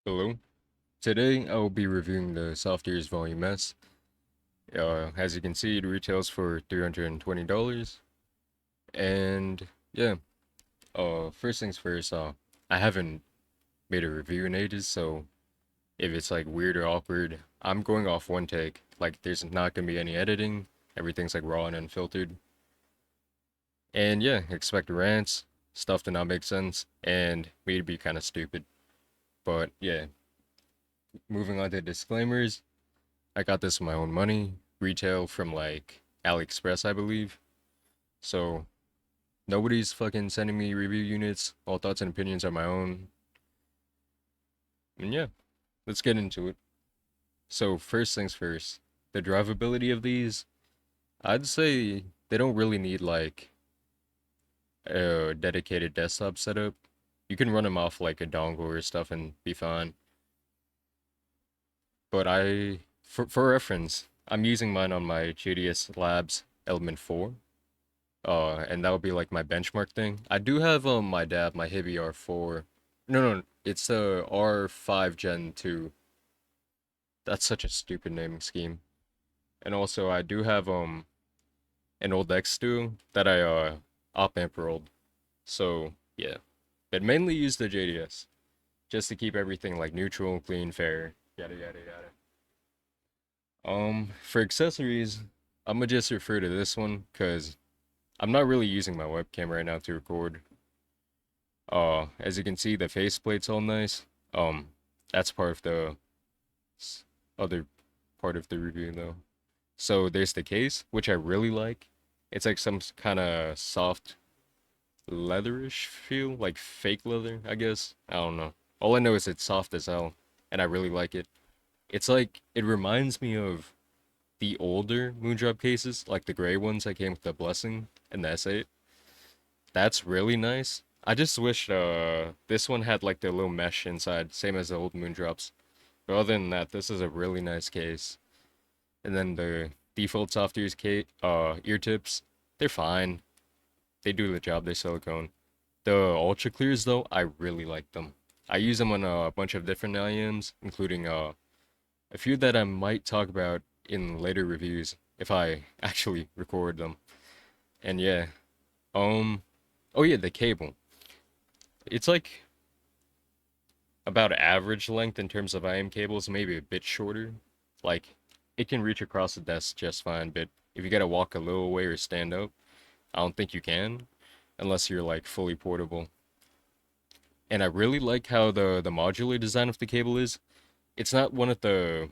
Hello. Today I will be reviewing the Softears Volume S. As you can see, it retails for $320. And yeah, first things first, I haven't made a review in ages, so if it's like weird or awkward, I'm going off one take. Like there's not gonna be any editing. Everything's like raw and unfiltered. And yeah, expect rants, stuff to not make sense, and me to be kind of stupid. But yeah, moving on to disclaimers. I got this with my own money, retail from like AliExpress, I believe. So nobody's fucking sending me review units. All thoughts and opinions are my own. And yeah, let's get into it. So first things first, the drivability of these, I'd say they don't really need like a dedicated desktop setup. You can run them off like a dongle or stuff and be fine. But for reference, I'm using mine on my JDS Labs Element 4. And that would be like my benchmark thing. I do have my dab, my Hibi R4. No, it's the R5 Gen 2. That's such a stupid naming scheme. And also I do have an old X2 that I op amp rolled. So yeah. But mainly use the JDS just to keep everything like neutral, clean, fair, yada yada yada. For accessories, I'm gonna just refer to this one because I'm not really using my webcam right now to record. As you can see, the faceplate's all nice. That's part of the other part of the review though. So there's the case, which I really like. It's like some kind of soft leatherish feel, like fake leather, I guess. I don't know. All I know is it's soft as hell, and I really like it. It's like it reminds me of the older Moondrop cases, like the gray ones that came with the Blessing and the S8. That's really nice. I just wish this one had like the little mesh inside, same as the old Moondrops. But other than that, this is a really nice case. And then the default soft ears ear tips, they're fine. They do the job, they're silicone. The ultra clears though, I really like them. I use them on a bunch of different IEMs, including a few that I might talk about in later reviews if I actually record them. And yeah, um oh yeah, the cable. It's like about average length in terms of IM cables, maybe a bit shorter. Like it can reach across the desk just fine, but if you gotta walk a little way or stand up, I don't think you can unless you're like fully portable. And I really like how the modular design of the cable is. It's not one of the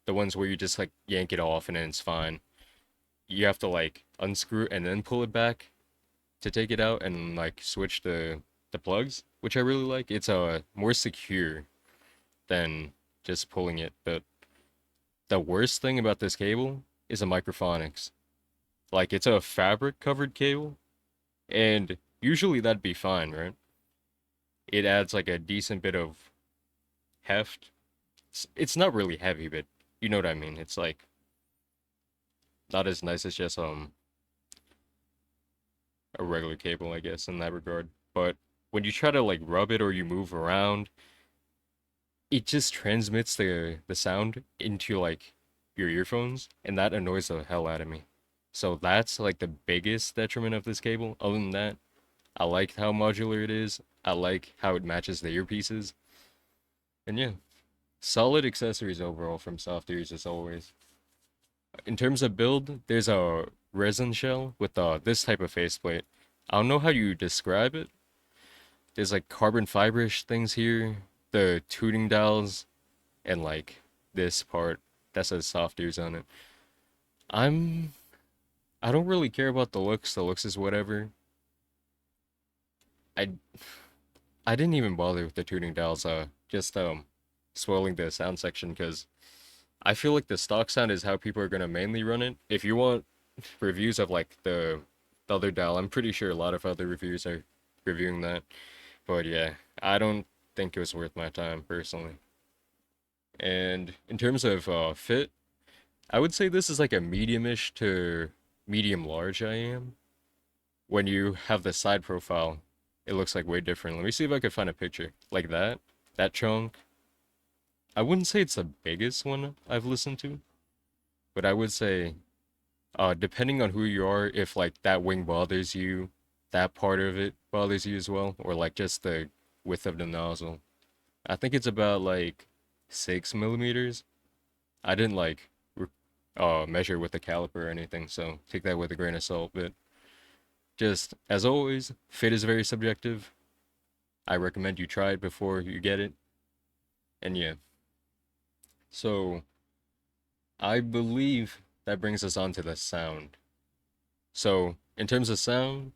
ones where you just like yank it off and then it's fine. You have to like unscrew and then pull it back to take it out and like switch the plugs, which I really like. It's more secure than just pulling it. But the worst thing about this cable is the microphonics. Like it's a fabric covered cable, and usually that'd be fine, right? It adds like a decent bit of heft. It's not really heavy, but you know what I mean. It's like not as nice as just a regular cable, I guess, in that regard. But when you try to like rub it or you move around, it just transmits the sound into like your earphones, and that annoys the hell out of me. So that's like the biggest detriment of this cable. Other than that, I like how modular it is. I like how it matches the earpieces. And yeah, solid accessories overall from Softears as always. In terms of build, there's a resin shell with this type of faceplate. I don't know how you describe it. There's like carbon fiberish things here, the tuning dials, and like this part that says Softears on it. I'm I don't really care about the looks. The looks is whatever. I I didn't even bother with the tuning dials. Just swelling the sound section because I feel like the stock sound is how people are gonna mainly run it. If you want reviews of like the other dial, I'm pretty sure a lot of other reviewers are reviewing that. But yeah, I don't think it was worth my time personally. And in terms of fit, I would say this is like a medium-ish to medium large I am. When you have the side profile, it looks like way different. Let me see if I can find a picture. Like that chunk. I wouldn't say it's the biggest one I've listened to, but I would say, depending on who you are, if like that wing bothers you, that part of it bothers you as well, or like just the width of the nozzle. I think it's about like 6 millimeters. I didn't like measure with the caliper or anything, so take that with a grain of salt. But just as always, fit is very subjective. I recommend you try it before you get it. And yeah, so I believe that brings us on to the sound. So in terms of sound,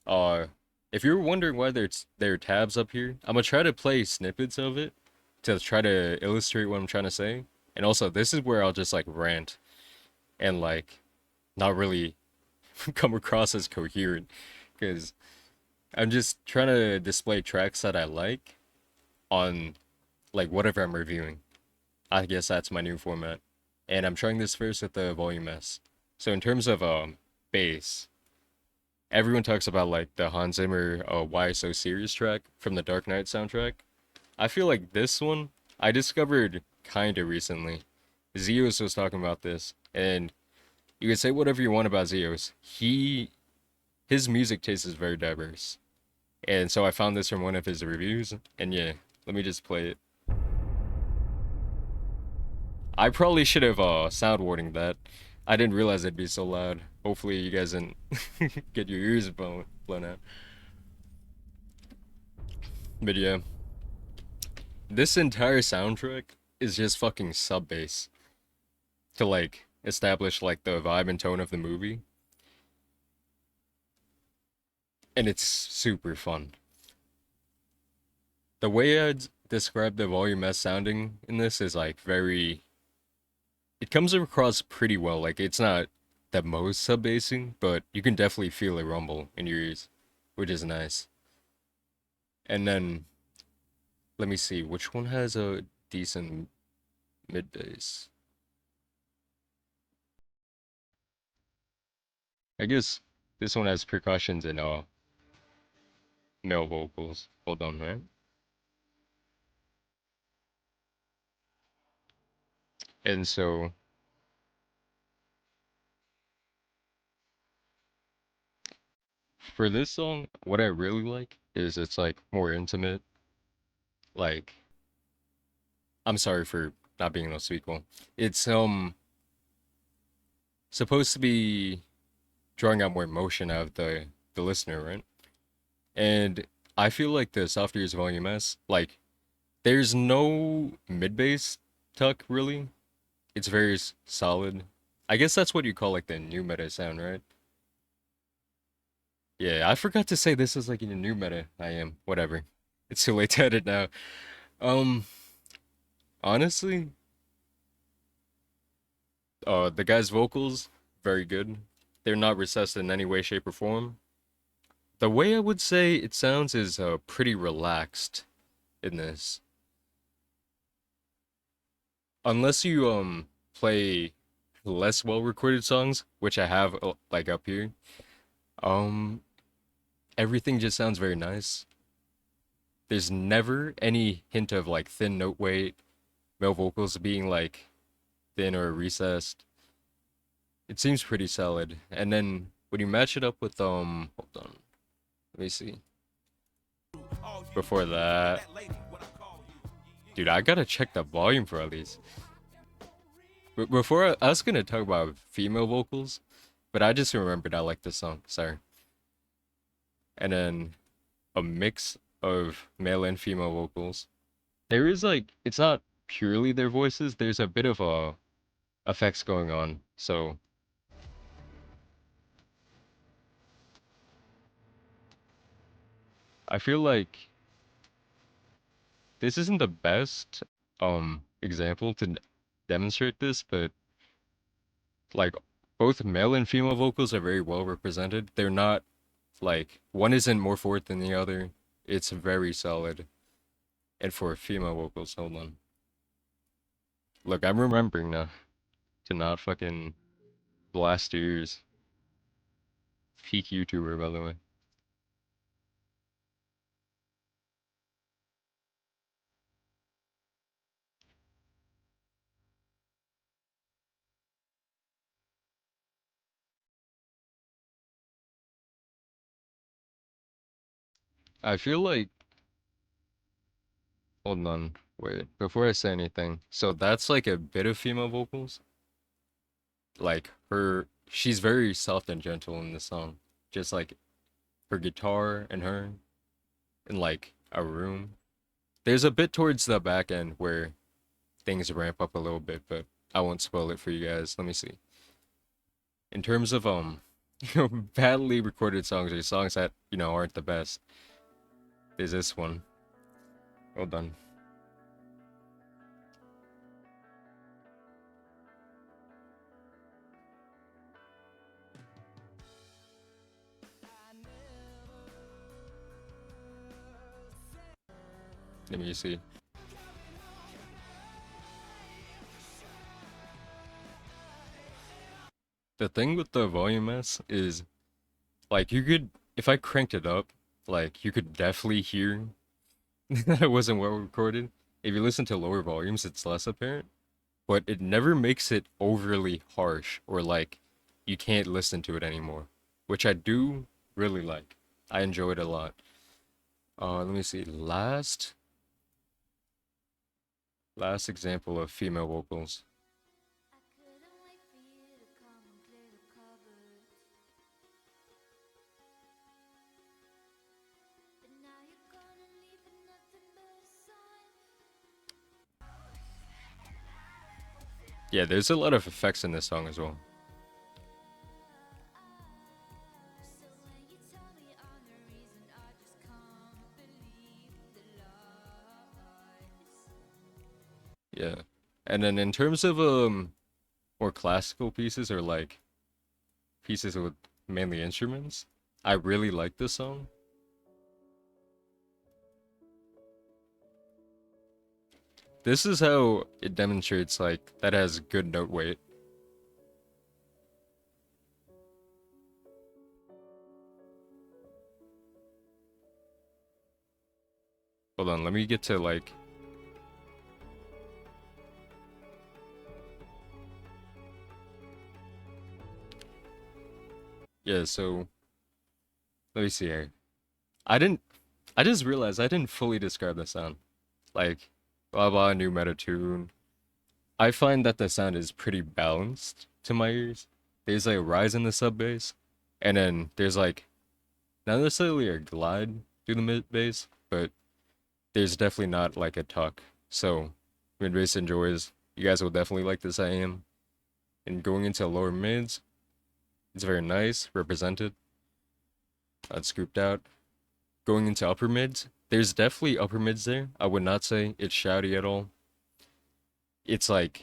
uh, if you're wondering why there are tabs up here, I'm gonna try to play snippets of it to try to illustrate what I'm trying to say. And also, this is where I'll just like rant and like not really come across as coherent because I'm just trying to display tracks that I like on like whatever I'm reviewing. I guess that's my new format. And I'm trying this first with the volume S. So in terms of bass, everyone talks about like the Hans Zimmer Why So Serious track from the Dark Knight soundtrack. I feel like this one I discovered kinda recently. Zeos was talking about this, and you can say whatever you want about Zeos. His music taste is very diverse. And so I found this from one of his reviews, and yeah, let me just play it. I probably should have sound warning that. I didn't realize it'd be so loud. Hopefully you guys didn't get your ears blown out. But yeah, this entire soundtrack is just fucking sub bass to like establish like the vibe and tone of the movie, and it's super fun. The way I'd describe the volume S sounding in this is like very, it comes across pretty well. Like it's not the most sub bassing, but you can definitely feel a rumble in your ears, which is nice. And then let me see which one has a decent mid bass. I guess this one has percussions and male vocals. Hold on, man. And so for this song, what I really like is it's like more intimate. Like I'm sorry for not being able to speak well. It's supposed to be drawing out more emotion out of the listener, right? And I feel like the Softears Volume S, like there's no mid bass tuck really. It's very solid. I guess that's what you call like the new meta sound, right? Yeah, I forgot to say this is like in a new meta. I am. Whatever. It's too late to edit now. Um, honestly, the guy's vocals, very good. They're not recessed in any way, shape, or form. The way I would say it sounds is pretty relaxed in this. Unless you play less well recorded songs, which I have like up here, um everything just sounds very nice. There's never any hint of like thin note weight, male vocals being like thin or recessed. It seems pretty solid. And then when you match it up with hold on, let me see. Before that, dude, I gotta check the volume for all these. Before I was gonna talk about female vocals, but I just remembered I like this song. Sorry. And then a mix of male and female vocals. There is like it's not purely their voices. There's a bit of effects going on. So I feel like this isn't the best example to demonstrate this, but like both male and female vocals are very well represented. They're not like one isn't more forward than the other. It's very solid. And for female vocals, hold on. Look, I'm remembering now to not fucking blast your ears. Peak YouTuber, by the way. I feel like, hold on, wait, before I say anything. So that's like a bit of female vocals. Like she's very soft and gentle in the song. Just like her guitar and her in like a room. There's a bit towards the back end where things ramp up a little bit, but I won't spoil it for you guys. Let me see. In terms of badly recorded songs or songs that, aren't the best, there's this one. Hold on. Let me see. The thing with the volume S is like you could if I cranked it up, like you could definitely hear that it wasn't well recorded. If you listen to lower volumes, it's less apparent, but it never makes it overly harsh or like you can't listen to it anymore, which I do really like. I enjoy it a lot. Let me see. Last example of female vocals. Yeah, there's a lot of effects in this song as well. Yeah. And then in terms of more classical pieces or like pieces with mainly instruments, I really like this song. This is how it demonstrates like that has good note weight. Hold on, let me get to like yeah, so let me see here. I didn't I just realized I didn't fully describe the sound. Like blah blah new meta tune. I find that the sound is pretty balanced to my ears. There's like a rise in the sub bass, and then there's like not necessarily a glide through the mid bass, but there's definitely not like a tuck. So mid bass enjoys. You guys will definitely like this. I am. And going into lower mids, it's very nice, represented, not scooped out. Going into upper mids, there's definitely upper mids there. I would not say it's shouty at all. It's like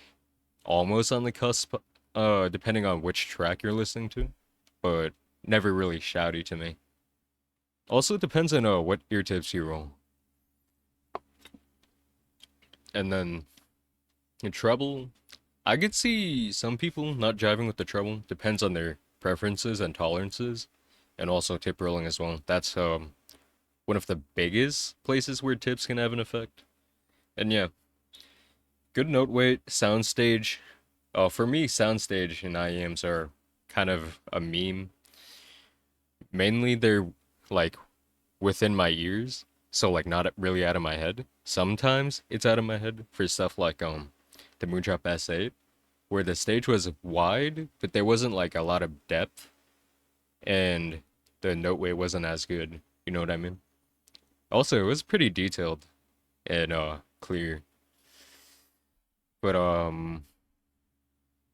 almost on the cusp, depending on which track you're listening to, but never really shouty to me. Also, it depends on what ear tips you roll. And then in treble, I could see some people not jiving with the treble. Depends on their preferences and tolerances, and also tip rolling as well. That's one of the biggest places where tips can have an effect. And yeah, good note weight, soundstage. For me, soundstage and IEMs are kind of a meme. Mainly, they're like within my ears, so like not really out of my head. Sometimes it's out of my head for stuff like the Moondrop S8, where the stage was wide, but there wasn't like a lot of depth, and the note weight wasn't as good. You know what I mean? Also, it was pretty detailed and clear. But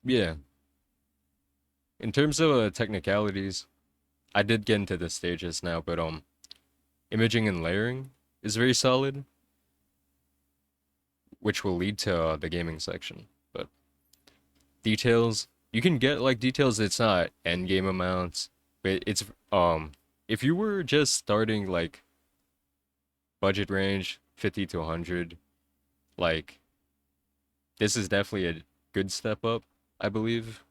yeah. In terms of technicalities, I did get into the stages now, but imaging and layering is very solid, which will lead to the gaming section. But details, you can get like details. It's not end game amounts, but it's if you were just starting like budget range 50 to 100, like this is definitely a good step up, I believe.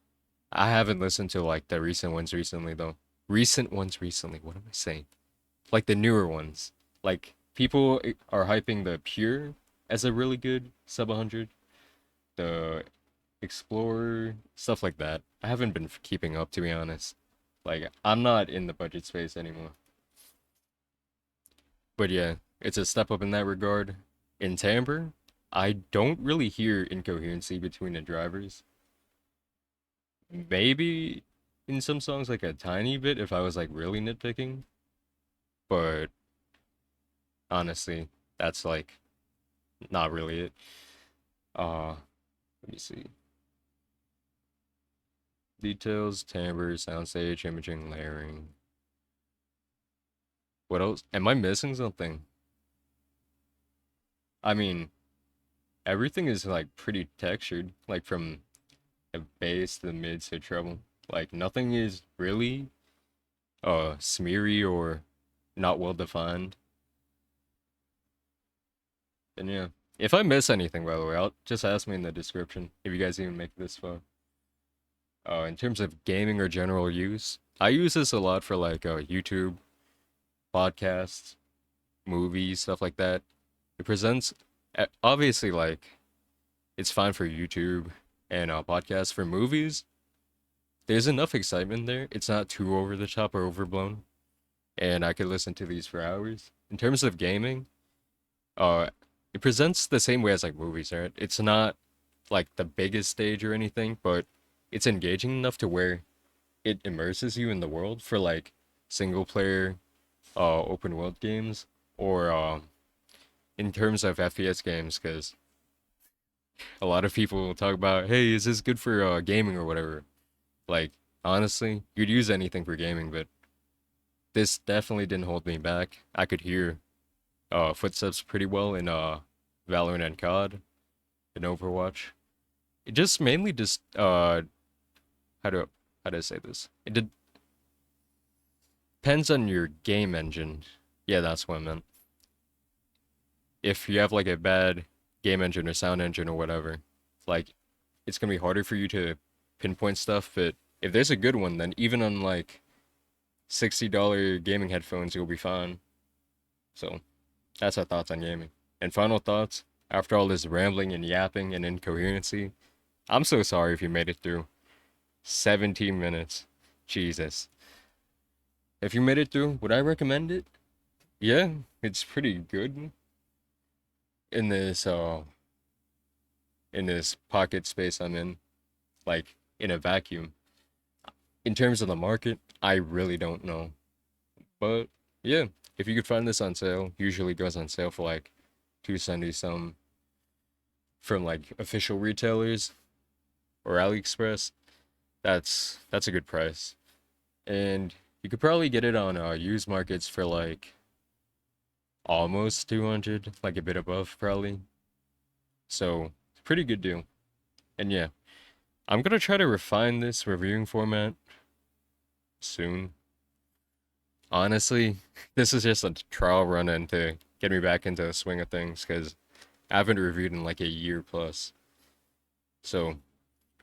I haven't listened to like the recent ones recently though. Recent ones recently. What am I saying? Like the newer ones. Like people are hyping the Pure as a really good sub 100. The Explorer, stuff like that. I haven't been keeping up to be honest. Like I'm not in the budget space anymore. But yeah, it's a step up in that regard. In timbre, I don't really hear incoherency between the drivers. Maybe in some songs like a tiny bit if I was like really nitpicking, but honestly, that's like not really it. Uh, Let me see. Details, timbre, soundstage, imaging, layering. What else? Am I missing something? I mean, everything is like pretty textured, like from the bass to the mids to treble. Like nothing is really smeary or not well defined. And yeah. If I miss anything, by the way, I'll just ask me in the description if you guys even make this far. In terms of gaming or general use, I use this a lot for like YouTube, podcasts, movies, stuff like that. It presents obviously like it's fine for YouTube and podcasts. For movies, there's enough excitement there. It's not too over the top or overblown, and I could listen to these for hours. In terms of gaming, uh, it presents the same way as like movies, right? It's not like the biggest stage or anything, but it's engaging enough to where it immerses you in the world for like single player open world games or in terms of FPS games, because a lot of people talk about, hey, is this good for gaming or whatever? Like, honestly, you'd use anything for gaming, but this definitely didn't hold me back. I could hear footsteps pretty well in Valorant and COD and Overwatch. It just mainly just how do how do I say this? Depends on your game engine. Yeah, that's what I meant. If you have like a bad game engine or sound engine or whatever, like it's gonna be harder for you to pinpoint stuff. But if there's a good one, then even on like $60 gaming headphones, you'll be fine. So that's our thoughts on gaming. And final thoughts, after all this rambling and yapping and incoherency, I'm so sorry if you made it through 17 minutes. Jesus. If you made it through, would I recommend it? Yeah, it's pretty good in this pocket space I'm in, like in a vacuum. In terms of the market, I really don't know. But yeah, if you could find this on sale, usually goes on sale for like 270 some from like official retailers or AliExpress. That's a good price. And you could probably get it on used markets for like almost 200, like a bit above probably. So, pretty good deal. And yeah, I'm gonna try to refine this reviewing format soon. Honestly, this is just a trial run and to get me back into the swing of things because I haven't reviewed in like a year plus. So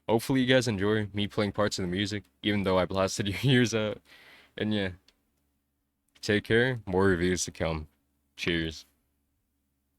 hopefully you guys enjoy me playing parts of the music, even though I blasted your ears out. And yeah, take care. More reviews to come. Cheers.